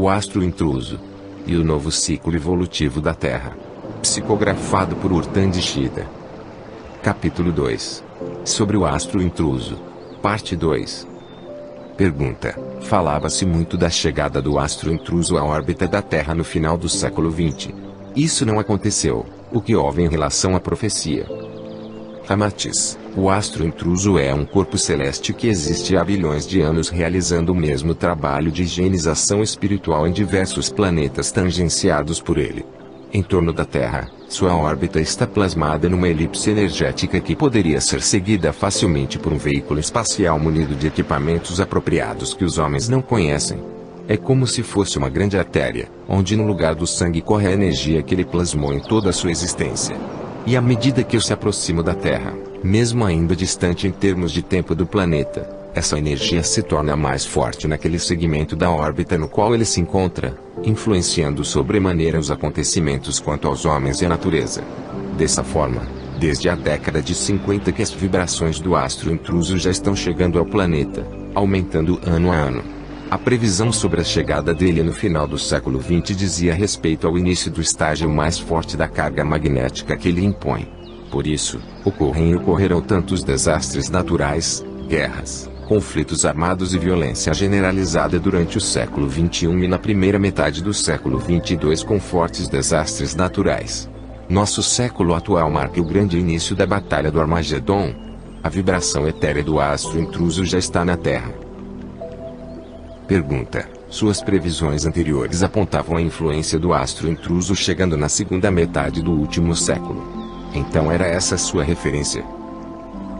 o astro intruso e o novo ciclo evolutivo da Terra. Psicografado por Urtan Dishida. Capítulo 2. Sobre o astro intruso. Parte 2. Pergunta: falava-se muito da chegada do astro intruso à órbita da Terra no final do século XX. Isso não aconteceu. O que houve em relação à profecia? Ramatiz: o astro intruso é um corpo celeste que existe há bilhões de anos realizando o mesmo trabalho de higienização espiritual em diversos planetas tangenciados por ele. Em torno da Terra, sua órbita está plasmada numa elipse energética que poderia ser seguida facilmente por um veículo espacial munido de equipamentos apropriados que os homens não conhecem. É como se fosse uma grande artéria, onde no lugar do sangue corre a energia que ele plasmou em toda a sua existência. E à medida que eu se aproximo da Terra, mesmo ainda distante em termos de tempo do planeta, essa energia se torna mais forte naquele segmento da órbita no qual ele se encontra, influenciando sobremaneira os acontecimentos quanto aos homens e à natureza. Dessa forma, desde a década de 50 que as vibrações do astro intruso já estão chegando ao planeta, aumentando ano a ano. A previsão sobre a chegada dele no final do século XX dizia respeito ao início do estágio mais forte da carga magnética que ele impõe. Por isso, ocorrerão tantos desastres naturais, guerras, conflitos armados e violência generalizada durante o século XXI e na primeira metade do século XXII com fortes desastres naturais. Nosso século atual marca o grande início da Batalha do Armagedon. A vibração etérea do astro intruso já está na Terra. Pergunta: suas previsões anteriores apontavam a influência do astro intruso chegando na segunda metade do último século. Então era essa sua referência?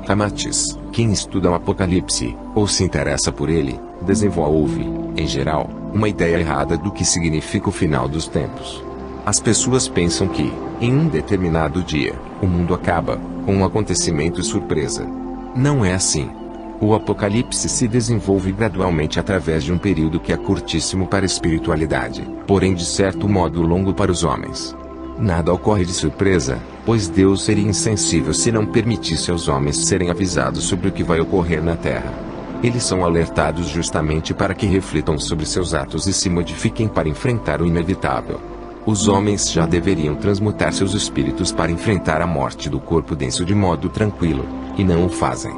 Ramatiz: quem estuda o Apocalipse, ou se interessa por ele, desenvolve, em geral, uma ideia errada do que significa o final dos tempos. As pessoas pensam que, em um determinado dia, o mundo acaba, com um acontecimento surpresa. Não é assim. O Apocalipse se desenvolve gradualmente através de um período que é curtíssimo para a espiritualidade, porém de certo modo longo para os homens. Nada ocorre de surpresa, pois Deus seria insensível se não permitisse aos homens serem avisados sobre o que vai ocorrer na Terra. Eles são alertados justamente para que reflitam sobre seus atos e se modifiquem para enfrentar o inevitável. Os homens já deveriam transmutar seus espíritos para enfrentar a morte do corpo denso de modo tranquilo, e não o fazem.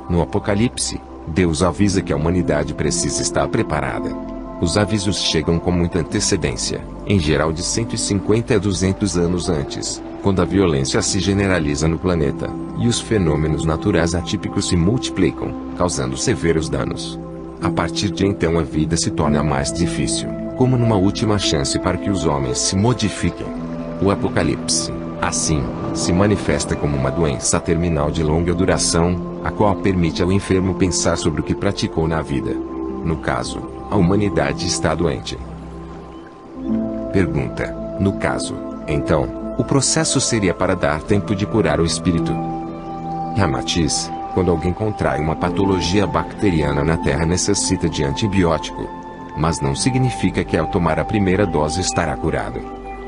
No Apocalipse, Deus avisa que a humanidade precisa estar preparada. Os avisos chegam com muita antecedência, em geral de 150 a 200 anos antes, quando a violência se generaliza no planeta, e os fenômenos naturais atípicos se multiplicam, causando severos danos. A partir de então a vida se torna mais difícil, como numa última chance para que os homens se modifiquem. O Apocalipse, assim, se manifesta como uma doença terminal de longa duração, a qual permite ao enfermo pensar sobre o que praticou na vida. No caso, a humanidade está doente. Pergunta: no caso, então, o processo seria para dar tempo de curar o espírito? Ramatiz: quando alguém contrai uma patologia bacteriana na Terra necessita de antibiótico. Mas não significa que ao tomar a primeira dose estará curado.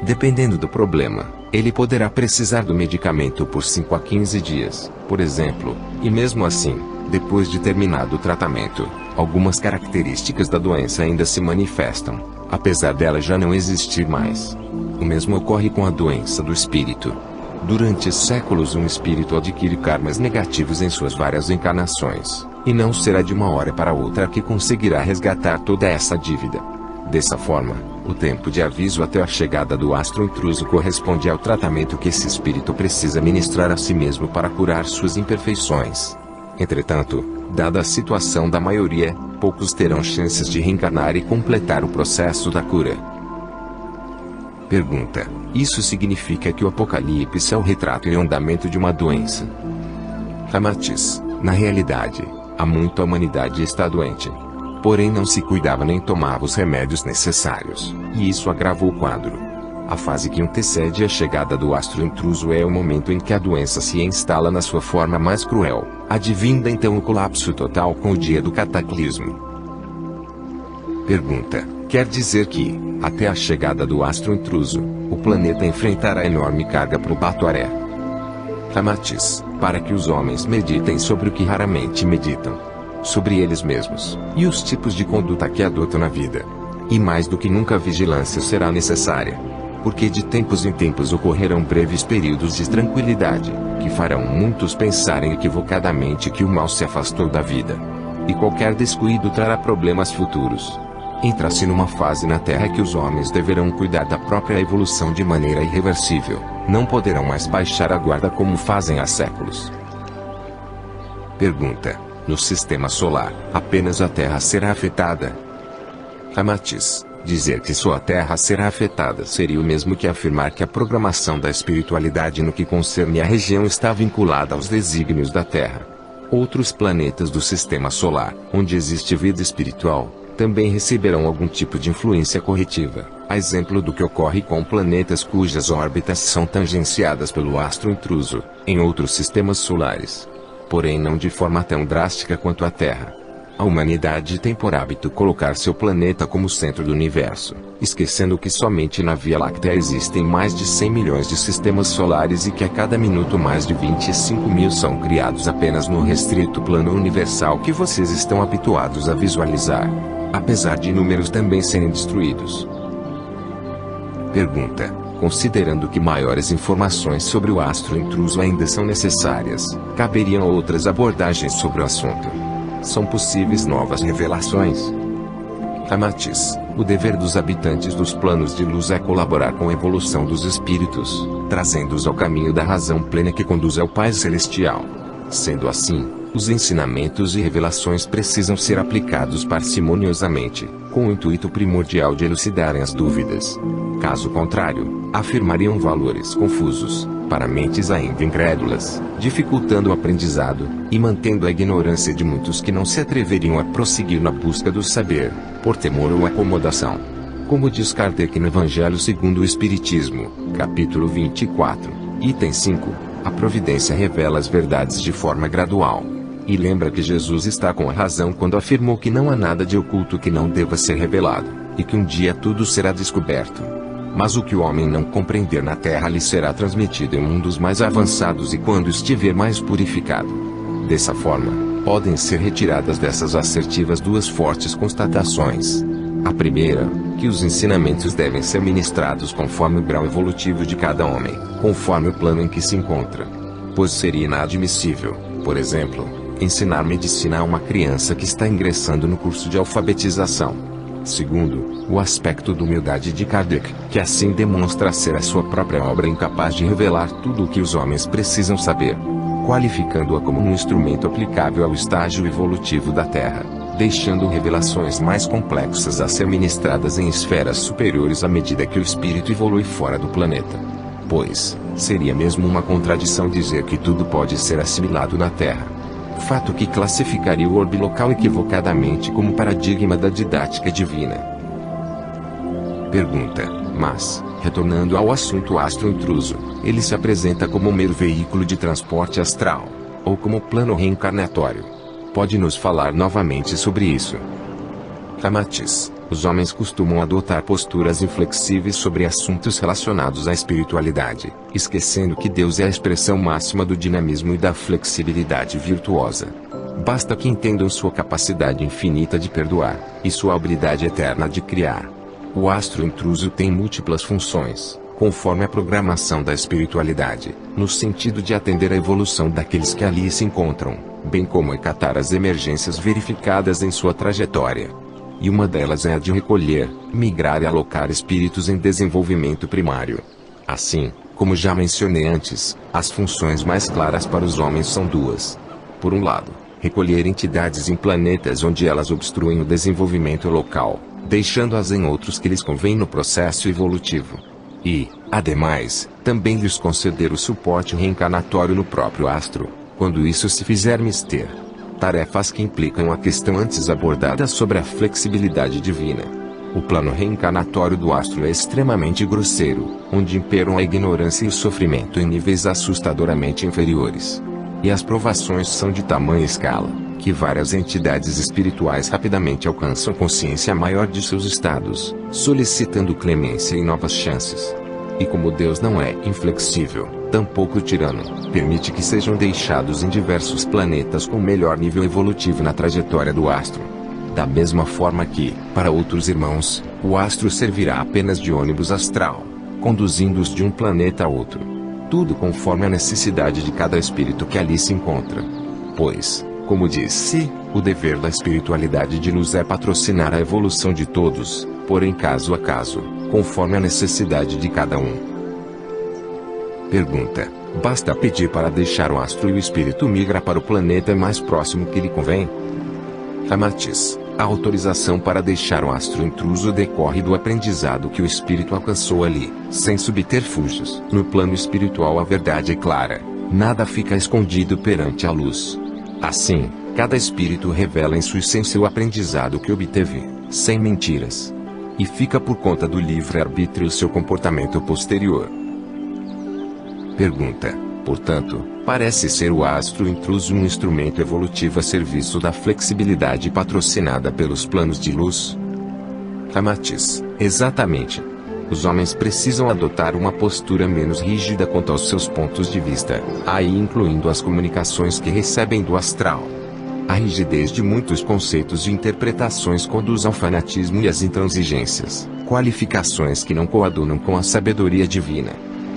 Dependendo do problema, ele poderá precisar do medicamento por 5 a 15 dias, por exemplo, e mesmo assim, depois de terminado o tratamento, algumas características da doença ainda se manifestam, apesar dela já não existir mais. O mesmo ocorre com a doença do espírito. Durante séculos um espírito adquire karmas negativos em suas várias encarnações, e não será de uma hora para outra que conseguirá resgatar toda essa dívida. Dessa forma, o tempo de aviso até a chegada do astro intruso corresponde ao tratamento que esse espírito precisa ministrar a si mesmo para curar suas imperfeições. Entretanto, dada a situação da maioria, poucos terão chances de reencarnar e completar o processo da cura. Pergunta: isso significa que o Apocalipse é o retrato em andamento de uma doença? Ramatiz: na realidade, há muito a humanidade está doente. Porém não se cuidava nem tomava os remédios necessários, e isso agravou o quadro. A fase que antecede a chegada do astro intruso é o momento em que a doença se instala na sua forma mais cruel, advinda então o colapso total com o dia do cataclismo. Pergunta: quer dizer que, até a chegada do astro intruso, o planeta enfrentará enorme carga probatória? Ramatiz: para que os homens meditem sobre o que raramente meditam. Sobre eles mesmos, e os tipos de conduta que adotam na vida. E mais do que nunca a vigilância será necessária. Porque de tempos em tempos ocorrerão breves períodos de tranquilidade, que farão muitos pensarem equivocadamente que o mal se afastou da vida. E qualquer descuido trará problemas futuros. Entra-se numa fase na Terra que os homens deverão cuidar da própria evolução de maneira irreversível. Não poderão mais baixar a guarda como fazem há séculos. Pergunta: no sistema solar, apenas a Terra será afetada? Ramatiz: dizer que só a Terra será afetada seria o mesmo que afirmar que a programação da espiritualidade no que concerne à região está vinculada aos desígnios da Terra. Outros planetas do sistema solar, onde existe vida espiritual, também receberão algum tipo de influência corretiva, a exemplo do que ocorre com planetas cujas órbitas são tangenciadas pelo astro intruso, em outros sistemas solares. Porém não de forma tão drástica quanto a Terra. A humanidade tem por hábito colocar seu planeta como centro do universo, esquecendo que somente na Via Láctea existem mais de 100 milhões de sistemas solares e que a cada minuto mais de 25 mil são criados apenas no restrito plano universal que vocês estão habituados a visualizar, apesar de inúmeros também serem destruídos. Pergunta: considerando que maiores informações sobre o astro intruso ainda são necessárias, caberiam outras abordagens sobre o assunto? São possíveis novas revelações? Ramatiz: o dever dos habitantes dos planos de luz é colaborar com a evolução dos espíritos, trazendo-os ao caminho da razão plena que conduz ao Pai Celestial. Sendo assim, os ensinamentos e revelações precisam ser aplicados parcimoniosamente, com o intuito primordial de elucidarem as dúvidas. Caso contrário, afirmariam valores confusos, para mentes ainda incrédulas, dificultando o aprendizado, e mantendo a ignorância de muitos que não se atreveriam a prosseguir na busca do saber, por temor ou acomodação. Como diz Kardec no Evangelho segundo o Espiritismo, capítulo 24, item 5, a providência revela as verdades de forma gradual. E lembra que Jesus está com a razão quando afirmou que não há nada de oculto que não deva ser revelado, e que um dia tudo será descoberto. Mas o que o homem não compreender na Terra lhe será transmitido em mundos mais avançados e quando estiver mais purificado. Dessa forma, podem ser retiradas dessas assertivas duas fortes constatações. A primeira, que os ensinamentos devem ser ministrados conforme o grau evolutivo de cada homem, conforme o plano em que se encontra. Pois seria inadmissível, por exemplo, ensinar medicina a uma criança que está ingressando no curso de alfabetização. Segundo, o aspecto da humildade de Kardec, que assim demonstra ser a sua própria obra incapaz de revelar tudo o que os homens precisam saber, qualificando-a como um instrumento aplicável ao estágio evolutivo da Terra, deixando revelações mais complexas a ser ministradas em esferas superiores à medida que o espírito evolui fora do planeta. Pois, seria mesmo uma contradição dizer que tudo pode ser assimilado na Terra. Fato que classificaria o orbe local equivocadamente como paradigma da didática divina. Pergunta: mas, retornando ao assunto astro intruso, ele se apresenta como um mero veículo de transporte astral, ou como plano reencarnatório? Pode nos falar novamente sobre isso? Ramatiz: os homens costumam adotar posturas inflexíveis sobre assuntos relacionados à espiritualidade, esquecendo que Deus é a expressão máxima do dinamismo e da flexibilidade virtuosa. Basta que entendam sua capacidade infinita de perdoar, e sua habilidade eterna de criar. O astro intruso tem múltiplas funções, conforme a programação da espiritualidade, no sentido de atender à evolução daqueles que ali se encontram, bem como acatar as emergências verificadas em sua trajetória. E uma delas é a de recolher, migrar e alocar espíritos em desenvolvimento primário. Assim, como já mencionei antes, as funções mais claras para os homens são duas. Por um lado, recolher entidades em planetas onde elas obstruem o desenvolvimento local, deixando-as em outros que lhes convém no processo evolutivo. E, ademais, também lhes conceder o suporte reencarnatório no próprio astro, quando isso se fizer mister. Tarefas que implicam a questão antes abordada sobre a flexibilidade divina. O plano reencarnatório do astro é extremamente grosseiro, onde imperam a ignorância e o sofrimento em níveis assustadoramente inferiores. E as provações são de tamanha escala, que várias entidades espirituais rapidamente alcançam consciência maior de seus estados, solicitando clemência e novas chances. E como Deus não é inflexível, tampouco tirano, permite que sejam deixados em diversos planetas com melhor nível evolutivo na trajetória do astro. Da mesma forma que, para outros irmãos, o astro servirá apenas de ônibus astral, conduzindo-os de um planeta a outro. Tudo conforme a necessidade de cada espírito que ali se encontra. Pois, como disse, o dever da espiritualidade de luz é patrocinar a evolução de todos, porém caso a caso, conforme a necessidade de cada um. Pergunta: basta pedir para deixar o astro e o espírito migra para o planeta mais próximo que lhe convém? Ramatiz: a autorização para deixar o astro intruso decorre do aprendizado que o espírito alcançou ali, sem subterfúgios. No plano espiritual a verdade é clara. Nada fica escondido perante a luz. Assim, cada espírito revela em sua essência o aprendizado que obteve, sem mentiras. E fica por conta do livre-arbítrio seu comportamento posterior. Pergunta: portanto, parece ser o astro intruso um instrumento evolutivo a serviço da flexibilidade patrocinada pelos planos de luz? Ramatiz: exatamente. Os homens precisam adotar uma postura menos rígida quanto aos seus pontos de vista, aí incluindo as comunicações que recebem do astral. A rigidez de muitos conceitos e interpretações conduz ao fanatismo e às intransigências, qualificações que não coadunam com a sabedoria divina.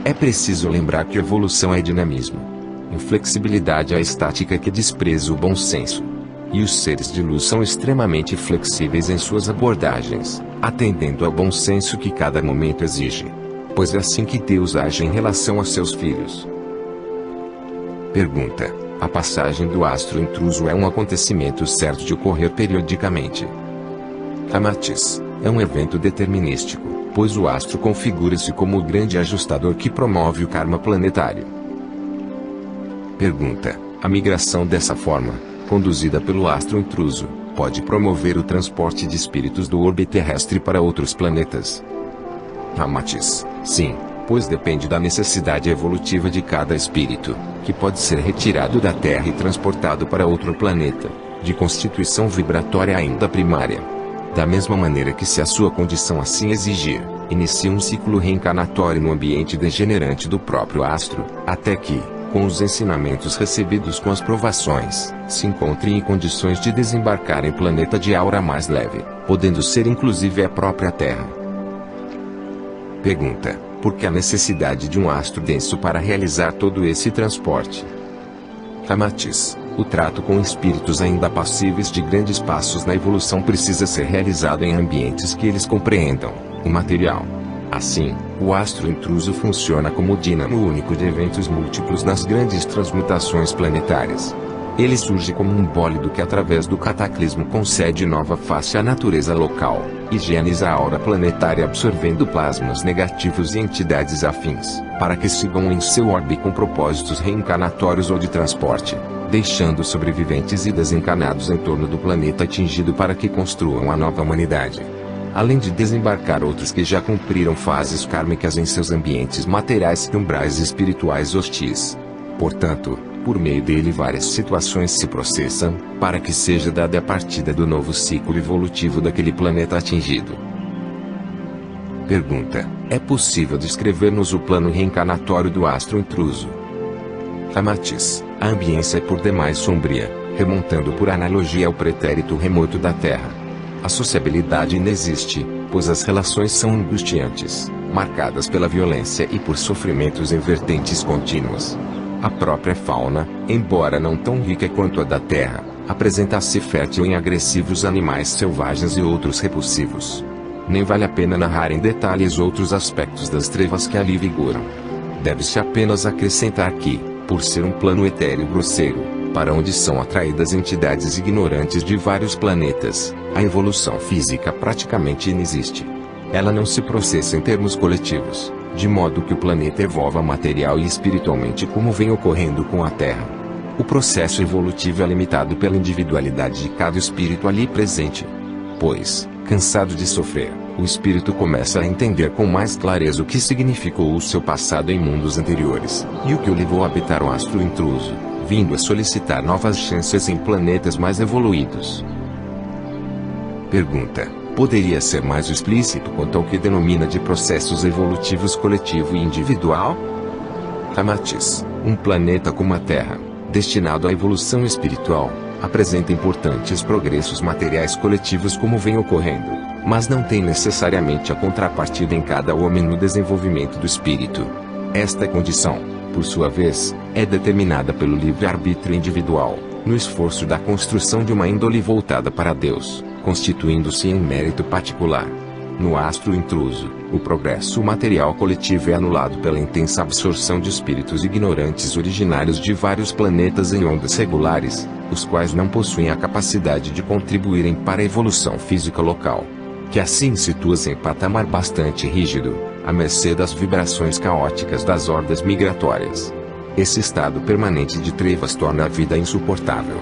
É preciso lembrar que evolução é dinamismo. Inflexibilidade é a estática que despreza o bom senso. E os seres de luz são extremamente flexíveis em suas abordagens, atendendo ao bom senso que cada momento exige. Pois é assim que Deus age em relação a seus filhos. Pergunta: a passagem do astro intruso é um acontecimento certo de ocorrer periodicamente? Ramatiz: é um evento determinístico, pois o astro configura-se como o grande ajustador que promove o karma planetário. Pergunta: a migração dessa forma, conduzida pelo astro intruso, pode promover o transporte de espíritos do orbe terrestre para outros planetas? Ramatiz: sim, pois depende da necessidade evolutiva de cada espírito, que pode ser retirado da Terra e transportado para outro planeta, de constituição vibratória ainda primária. Da mesma maneira que, se a sua condição assim exigir, inicia um ciclo reencarnatório no ambiente degenerante do próprio astro, até que, com os ensinamentos recebidos com as provações, se encontre em condições de desembarcar em planeta de aura mais leve, podendo ser inclusive a própria Terra. Pergunta: por que a necessidade de um astro denso para realizar todo esse transporte? Ramatiz: o trato com espíritos ainda passíveis de grandes passos na evolução precisa ser realizado em ambientes que eles compreendam o material. Assim, o astro intruso funciona como dínamo único de eventos múltiplos nas grandes transmutações planetárias. Ele surge como um bólido que, através do cataclismo, concede nova face à natureza local, higieniza a aura planetária absorvendo plasmas negativos e entidades afins, para que sigam em seu orbe com propósitos reencarnatórios ou de transporte, deixando sobreviventes e desencarnados em torno do planeta atingido para que construam a nova humanidade. Além de desembarcar outros que já cumpriram fases kármicas em seus ambientes materiais e umbrais espirituais hostis. Portanto, por meio dele várias situações se processam, para que seja dada a partida do novo ciclo evolutivo daquele planeta atingido. Pergunta: é possível descrever-nos o plano reencarnatório do astro intruso? Ramatiz: a ambiência é por demais sombria, remontando por analogia ao pretérito remoto da Terra. A sociabilidade inexiste, pois as relações são angustiantes, marcadas pela violência e por sofrimentos em vertentes contínuas. A própria fauna, embora não tão rica quanto a da Terra, apresenta-se fértil em agressivos animais selvagens e outros repulsivos. Nem vale a pena narrar em detalhes outros aspectos das trevas que ali vigoram. Deve-se apenas acrescentar que, por ser um plano etéreo grosseiro, para onde são atraídas entidades ignorantes de vários planetas, a evolução física praticamente inexiste. Ela não se processa em termos coletivos, de modo que o planeta evolva material e espiritualmente como vem ocorrendo com a Terra. O processo evolutivo é limitado pela individualidade de cada espírito ali presente. Pois, cansado de sofrer, o espírito começa a entender com mais clareza o que significou o seu passado em mundos anteriores, e o que o levou a habitar o astro intruso, vindo a solicitar novas chances em planetas mais evoluídos. Pergunta: poderia ser mais explícito quanto ao que denomina de processos evolutivos coletivo e individual? Ramatiz: um planeta como a Terra, destinado à evolução espiritual, apresenta importantes progressos materiais coletivos como vem ocorrendo, mas não tem necessariamente a contrapartida em cada homem no desenvolvimento do espírito. Esta condição, por sua vez, é determinada pelo livre-arbítrio individual, no esforço da construção de uma índole voltada para Deus, constituindo-se em mérito particular. No astro intruso, o progresso material coletivo é anulado pela intensa absorção de espíritos ignorantes originários de vários planetas em ondas regulares, os quais não possuem a capacidade de contribuírem para a evolução física local, que assim situa-se em patamar bastante rígido, à mercê das vibrações caóticas das hordas migratórias. Esse estado permanente de trevas torna a vida insuportável.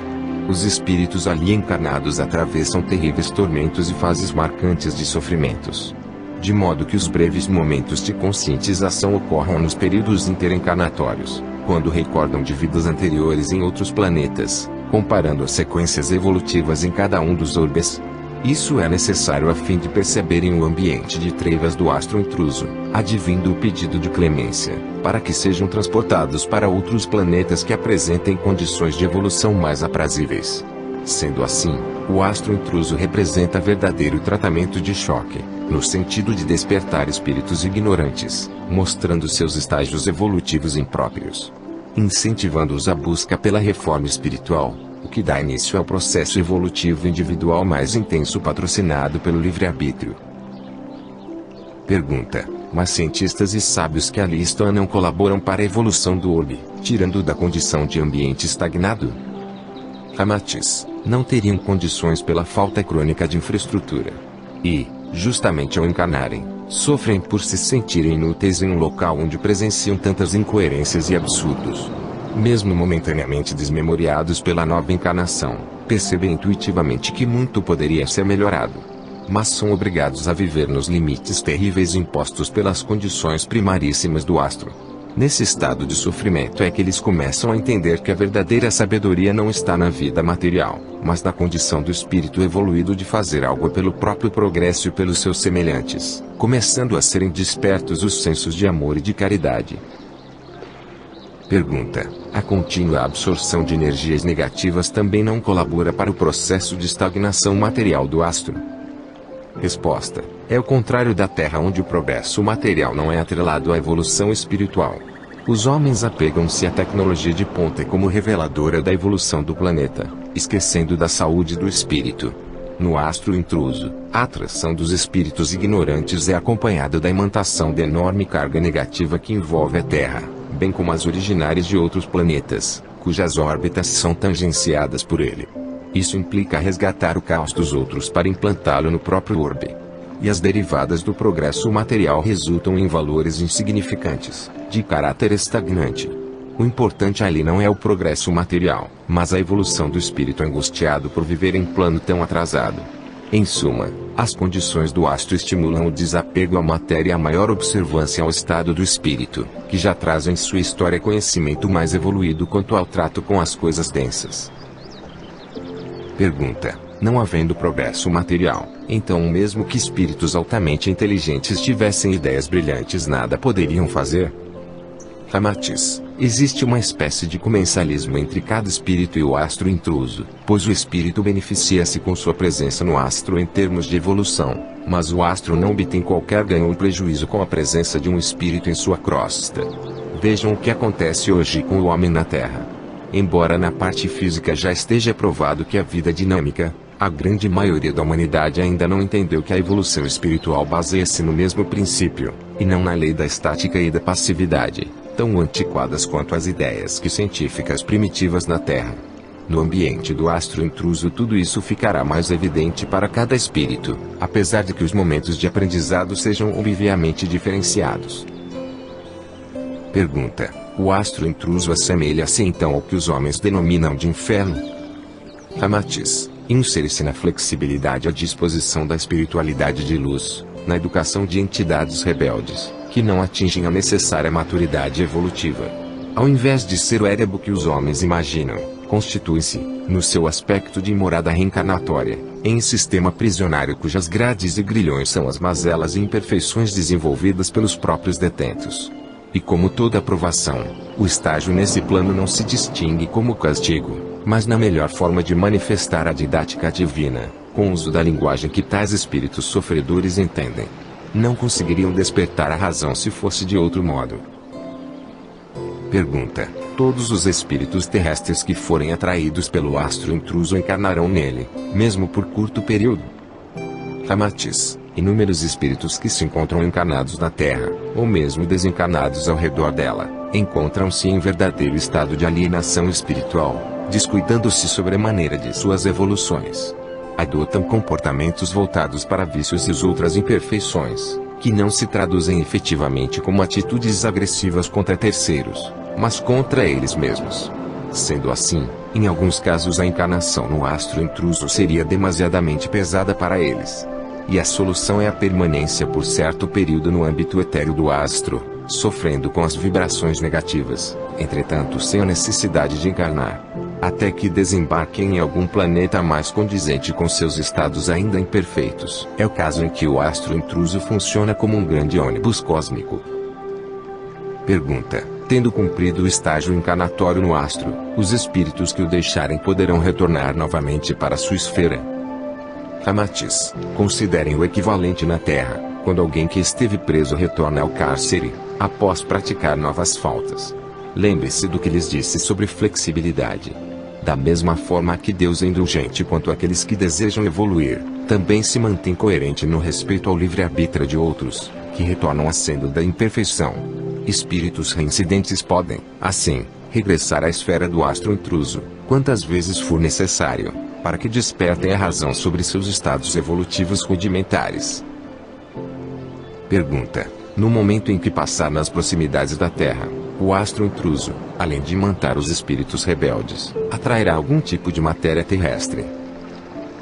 Os espíritos ali encarnados atravessam terríveis tormentos e fases marcantes de sofrimentos. De modo que os breves momentos de conscientização ocorram nos períodos interencarnatórios, quando recordam de vidas anteriores em outros planetas, comparando as sequências evolutivas em cada um dos orbes. Isso é necessário a fim de perceberem o ambiente de trevas do astro intruso, advindo o pedido de clemência, para que sejam transportados para outros planetas que apresentem condições de evolução mais aprazíveis. Sendo assim, o astro intruso representa verdadeiro tratamento de choque, no sentido de despertar espíritos ignorantes, mostrando seus estágios evolutivos impróprios, incentivando-os à busca pela reforma espiritual, o que dá início ao processo evolutivo individual mais intenso patrocinado pelo livre-arbítrio. Pergunta: mas cientistas e sábios que ali estão não colaboram para a evolução do orbe, tirando da condição de ambiente estagnado? Ramatiz: não teriam condições pela falta crônica de infraestrutura. E, justamente ao encarnarem, sofrem por se sentirem inúteis em um local onde presenciam tantas incoerências e absurdos. Mesmo momentaneamente desmemoriados pela nova encarnação, percebem intuitivamente que muito poderia ser melhorado. Mas são obrigados a viver nos limites terríveis impostos pelas condições primaríssimas do astro. Nesse estado de sofrimento é que eles começam a entender que a verdadeira sabedoria não está na vida material, mas na condição do espírito evoluído de fazer algo pelo próprio progresso e pelos seus semelhantes, começando a serem despertos os sensos de amor e de caridade. Pergunta: a contínua absorção de energias negativas também não colabora para o processo de estagnação material do astro? Resposta: é o contrário da Terra, onde o progresso material não é atrelado à evolução espiritual. Os homens apegam-se à tecnologia de ponta como reveladora da evolução do planeta, esquecendo da saúde do espírito. No astro intruso, a atração dos espíritos ignorantes é acompanhada da imantação de enorme carga negativa que envolve a Terra, bem como as originárias de outros planetas, cujas órbitas são tangenciadas por ele. Isso implica resgatar o caos dos outros para implantá-lo no próprio orbe. E as derivadas do progresso material resultam em valores insignificantes, de caráter estagnante. O importante ali não é o progresso material, mas a evolução do espírito angustiado por viver em plano tão atrasado. Em suma, as condições do astro estimulam o desapego à matéria e a maior observância ao estado do espírito, que já traz em sua história conhecimento mais evoluído quanto ao trato com as coisas densas. Pergunta: não havendo progresso material, então mesmo que espíritos altamente inteligentes tivessem ideias brilhantes, nada poderiam fazer? Ramatiz: existe uma espécie de comensalismo entre cada espírito e o astro intruso, pois o espírito beneficia-se com sua presença no astro em termos de evolução, mas o astro não obtém qualquer ganho ou prejuízo com a presença de um espírito em sua crosta. Vejam o que acontece hoje com o homem na Terra. Embora na parte física já esteja provado que a vida é dinâmica, a grande maioria da humanidade ainda não entendeu que a evolução espiritual baseia-se no mesmo princípio, e não na lei da estática e da passividade, tão antiquadas quanto as ideias científicas primitivas na Terra. No ambiente do astro intruso tudo isso ficará mais evidente para cada espírito, apesar de que os momentos de aprendizado sejam obviamente diferenciados. Pergunta: o astro intruso assemelha-se então ao que os homens denominam de inferno? Ramatiz: insere-se na flexibilidade à disposição da espiritualidade de luz, na educação de entidades rebeldes, que não atingem a necessária maturidade evolutiva. Ao invés de ser o érebo que os homens imaginam, constitui-se, no seu aspecto de morada reencarnatória, em sistema prisionário cujas grades e grilhões são as mazelas e imperfeições desenvolvidas pelos próprios detentos. E como toda aprovação, o estágio nesse plano não se distingue como castigo. mas na melhor forma de manifestar a didática divina, com o uso da linguagem que tais espíritos sofredores entendem. Não conseguiriam despertar a razão se fosse de outro modo. Pergunta: todos os espíritos terrestres que forem atraídos pelo astro intruso encarnarão nele, mesmo por curto período? Ramatiz: inúmeros espíritos que se encontram encarnados na Terra, ou mesmo desencarnados ao redor dela, encontram-se em verdadeiro estado de alienação espiritual, descuidando-se sobremaneira de suas evoluções. Adotam comportamentos voltados para vícios e outras imperfeições, que não se traduzem efetivamente como atitudes agressivas contra terceiros, mas contra eles mesmos. Sendo assim, em alguns casos a encarnação no astro intruso seria demasiadamente pesada para eles. E a solução é a permanência por certo período no âmbito etéreo do astro, sofrendo com as vibrações negativas, entretanto sem a necessidade de encarnar, até que desembarquem em algum planeta mais condizente com seus estados ainda imperfeitos. É o caso em que o astro intruso funciona como um grande ônibus cósmico. Pergunta: tendo cumprido o estágio encarnatório no astro, os espíritos que o deixarem poderão retornar novamente para sua esfera? Ramatiz: considerem o equivalente na Terra, quando alguém que esteve preso retorna ao cárcere, após praticar novas faltas. Lembre-se do que lhes disse sobre flexibilidade. Da mesma forma que Deus é indulgente quanto àqueles que desejam evoluir, também se mantém coerente no respeito ao livre-arbítrio de outros, que retornam à senda da imperfeição. Espíritos reincidentes podem, assim, regressar à esfera do astro intruso, quantas vezes for necessário, para que despertem a razão sobre seus estados evolutivos rudimentares. Pergunta: no momento em que passar nas proximidades da Terra, o astro intruso, além de imantar os espíritos rebeldes, atrairá algum tipo de matéria terrestre?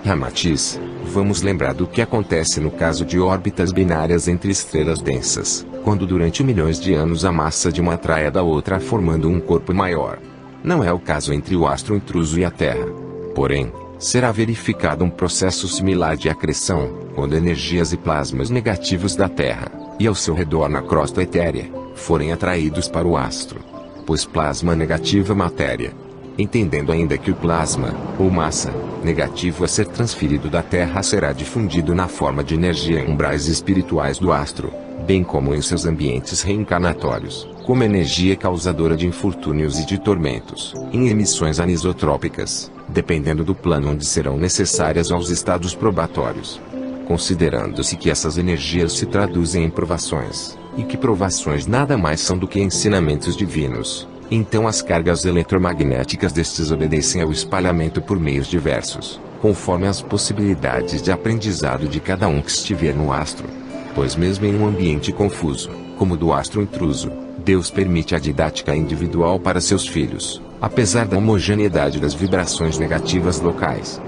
Ramatiz: vamos lembrar do que acontece no caso de órbitas binárias entre estrelas densas, quando durante milhões de anos a massa de uma atrai a da outra formando um corpo maior. Não é o caso entre o astro intruso e a Terra. Porém, será verificado um processo similar de acreção, quando energias e plasmas negativos da Terra, e ao seu redor na crosta etérea, forem atraídos para o astro. Pois plasma negativo é matéria. Entendendo ainda que o plasma, ou massa, negativo a ser transferido da Terra será difundido na forma de energia em umbrais espirituais do astro, bem como em seus ambientes reencarnatórios, como energia causadora de infortúnios e de tormentos, em emissões anisotrópicas, dependendo do plano onde serão necessárias aos estados probatórios. Considerando-se que essas energias se traduzem em provações, e que provações nada mais são do que ensinamentos divinos, então as cargas eletromagnéticas destes obedecem ao espalhamento por meios diversos, conforme as possibilidades de aprendizado de cada um que estiver no astro. Pois mesmo em um ambiente confuso, como o do astro intruso, Deus permite a didática individual para seus filhos, apesar da homogeneidade das vibrações negativas locais.